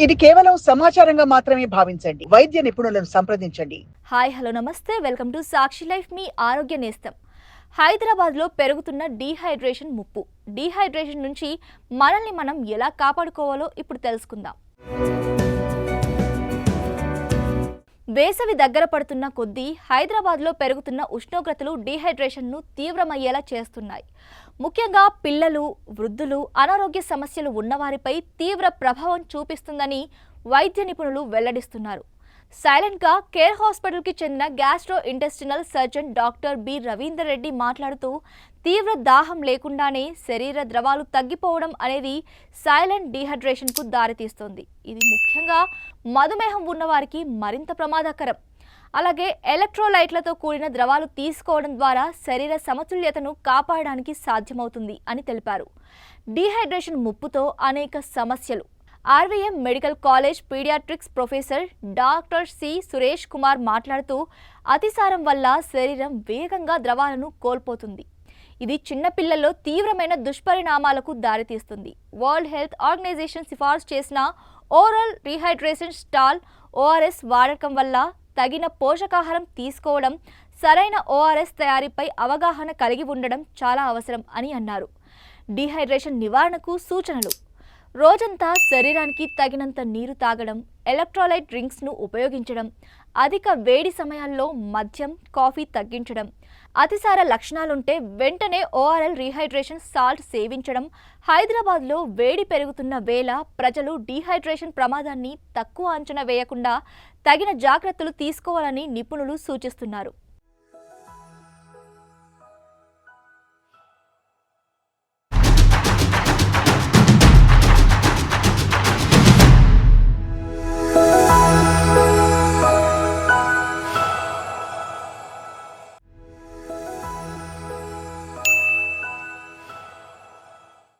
ఇది కేవలం సమాచారంగా మాత్రమే భావించండి. వైద్య నిపుణులను సంప్రదించండి. హాయ్ హలో నమస్తే వెల్కమ్ టు సాక్షి లైఫ్ మీ ఆరోగ్య నేస్తం. హైదరాబాద్లో పెరుగుతున్న డీహైడ్రేషన్ ముప్పు. డీహైడ్రేషన్ నుంచి మనల్ని మనం ఎలా కాపాడుకోవాలో ఇప్పుడు తెలుసుకుందాం. వేసవి దగ్గర పడుతున్న కొద్దీ హైదరాబాద్లో పెరుగుతున్న ఉష్ణోగ్రతలు డీహైడ్రేషన్ను తీవ్రమయ్యేలా చేస్తున్నాయి. ముఖ్యంగా పిల్లలు, వృద్ధులు, అనారోగ్య సమస్యలు ఉన్నవారిపై తీవ్ర ప్రభావం చూపిస్తుందని వైద్య నిపుణులు వెల్లడిస్తున్నారు. సైలెంట్గా కేర్ హాస్పిటల్కి చెందిన gastro intestinal surgeon doctor B Ravinder Reddy మాట్లాడుతూ, తీవ్ర దాహం లేకుండానే శరీర ద్రవాలు తగ్గిపోవడం అనేది సైలెంట్ డీహైడ్రేషన్కు దారితీస్తుంది. ఇది ముఖ్యంగా మధుమేహం ఉన్నవారికి మరింత ప్రమాదకరం. అలాగే ఎలక్ట్రోలైట్లతో కూడిన ద్రవాలు తీసుకోవడం ద్వారా శరీర సమతుల్యతను కాపాడడానికి సాధ్యమవుతుంది అని తెలిపారు. డీహైడ్రేషన్ ముప్పుతో అనేక సమస్యలు. RVM medical college paediatrics professor doctor C Suresh Kumar మాట్లాడుతూ, అతిసారం వల్ల శరీరం వేగంగా ద్రవాలను కోల్పోతుంది. ఇది చిన్నపిల్లల్లో తీవ్రమైన దుష్పరిణామాలకు దారితీస్తుంది. వరల్డ్ హెల్త్ ఆర్గనైజేషన్ సిఫార్సు చేసిన ఓరల్ రీహైడ్రేషన్ స్టాల్ ఓఆర్ఎస్ వాడకం వల్ల తగిన పోషకాహారం తీసుకోవడం, సరైన ఓఆర్ఎస్ తయారీపై అవగాహన కలిగి ఉండడం చాలా అవసరం అని అన్నారు. డీహైడ్రేషన్ నివారణకు సూచనలు: రోజంతా శరీరానికి తగినంత నీరు తాగడం, ఎలక్ట్రోలైట్ డ్రింక్స్ను ఉపయోగించడం, అధిక వేడి సమయాల్లో మద్యం, కాఫీ తగ్గించడం, అతిసార లక్షణాలుంటే వెంటనే ఓఆర్ఎల్ రీహైడ్రేషన్ సాల్ట్ సేవించడం. హైదరాబాద్లో వేడి పెరుగుతున్న వేళ ప్రజలు డీహైడ్రేషన్ ప్రమాదాన్ని తక్కువ అంచనా వేయకుండా తగిన జాగ్రత్తలు తీసుకోవాలని నిపుణులు సూచిస్తున్నారు.